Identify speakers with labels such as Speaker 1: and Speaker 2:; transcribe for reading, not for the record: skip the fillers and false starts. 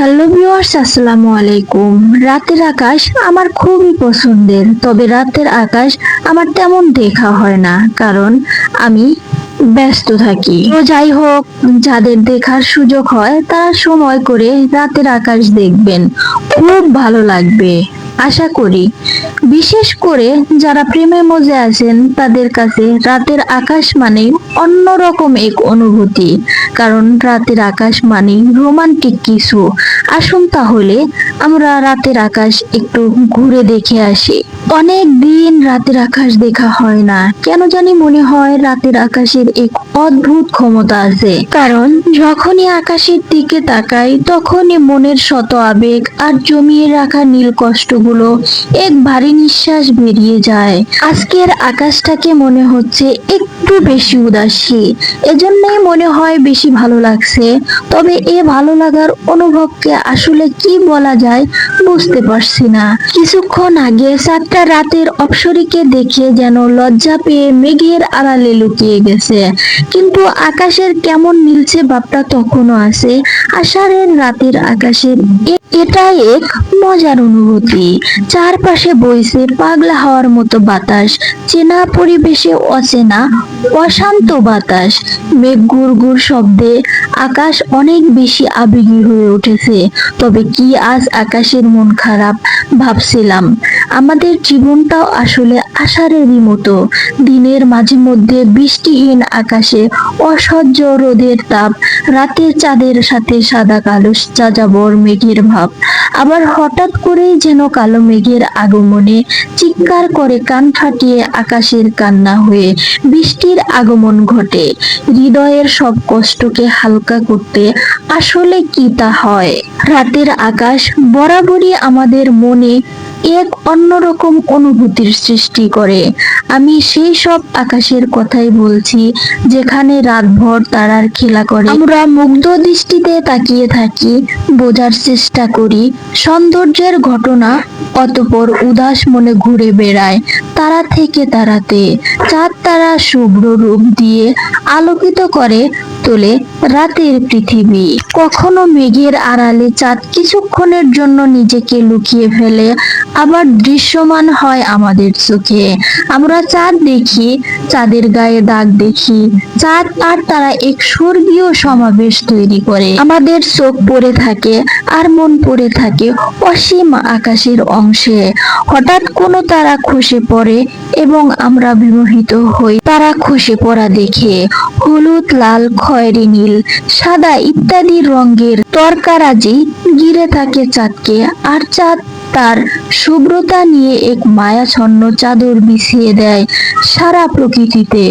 Speaker 1: Hello viewers, আসসালামু আলাইকুম। রাতের আকাশ আমার খুবই পছন্দের, তবে রাতের আকাশ আমার তেমন দেখা হয় না, কারণ আমি ব্যস্ত থাকি। তো যাই হোক, যাদের দেখার সুযোগ হয় তারা সময় করে রাতের আকাশ দেখবেন, খুব ভালো লাগবে আশা করি। বিশেষ করে যারা প্রেমে মজে আছেন তাদের কাছে রাতের আকাশ মানে অন্যরকম এক অনুভূতি, কারণ রাতের আকাশ মানে রোমান্টিক কিছু। আসুন তাহলে আমরা রাতের আকাশ একটু ঘুরে দেখে আসি। অনেক দিন রাতের আকাশ দেখা হয় না, কেন জানি মনে হয় রাতের আকাশের এক অদ্ভুত ক্ষমতা আছে। কারণ যখনই আকাশের দিকে তাকাই তখনই মনের শত আবেগ আর জমিয়ে রাখা নীল কষ্টগুলো এক ভারী নিঃশ্বাস বেরিয়ে যায়। আজকের আকাশটাকে মনে হচ্ছে একটু বেশি উদাসী, এজন্যই মনে হয় বেশি ভালো লাগছে। তবে এ ভালো লাগার অনুভবকে আসলে কি বলা যায় বুঝতে পারছি না। কিছুক্ষণ আগে চাঁদটা রাতের অপসরীকে দেখে যেন লজ্জা পেয়ে মেঘের আড়ালে লুকিয়ে গেছে, কিন্তু আকাশের কেমন মিলছে ভাবটা তখনও আছে। আষাঢ়ের রাতের আকাশের এটাই এক মজার অনুভূতি। চারপাশে বইছে পাগলা হওয়ার মতো বাতাস, চেনা পরিবেশে অচেনা অশান্ত বাতাস। মেঘ গুড় শব্দে আকাশ অনেক বেশি আবেগী হয়ে উঠেছে। তবে কি আজ আকাশের মন খারাপ? ভাবছিলাম আমাদের জীবনটাও আসলে আষাঢ়েরই মতো। দিনের মাঝে মধ্যে বৃষ্টিহীন আকাশে অসহ্য রোদের তাপ, রাতের চাঁদের সাথে সাদা কালো যাযাবর মেঘের ভাব। আবার হঠাৎ করেই যেন কালো মেঘের আগমনে চিৎকার করে কান ফাটিয়ে আকাশের কান্না হয়ে বৃষ্টির আগমন ঘটে। হৃদয়ের সব কষ্টকে হালকা করতে আসলে কি তা হয়? রাতের আকাশ বরাবরই আমাদের মনে এক অন্যরকম অনুভূতির সৃষ্টি করে। আমি সেই সব আকাশের কথাই বলছি যেখানে রাতভর তারার খেলা করে। আমরা মুগ্ধ দৃষ্টিতে তাকিয়ে থাকি, বোঝার চেষ্টা করি সৌন্দর্যের ঘটনা, অতঃপর উদাস মনে ঘুরে বেড়ায় তারা থেকে তারাতে। চাঁদ তারা শুভ্র রূপ দিয়ে আলোকিত করে তোলে রাতের পৃথিবী। কখনো মেঘের আড়ালে চাঁদ কিছুক্ষণের জন্য নিজেকে লুকিয়ে ফেলে, আবার দৃশ্যমান হয় আমাদের চোখে। আমরা চাঁদ দেখি, চাঁদের গায়ে দাগ দেখি। চাঁদ আর তারা এক স্বর্গীয় সমাবেশ তৈরি করে। আমাদের চোখ পড়ে থাকে আর মন পড়ে থাকে অসীম আকাশের অংশে। হঠাৎ কোনো তারা খসে পড়ে এবং আমরা বিমোহিত হই তারা খসে পড়া দেখে। হলুদ, লাল, খয়েরি, নীল, সাদা ইত্যাদি রঙের তরকারাজি ঘিরে থাকে চাঁদকে, আর চাঁদ তার শুভ্রতা নিয়ে এক মায়াছন্ন চাদর বিছিয়ে দেয় সারা প্রকৃতিতে।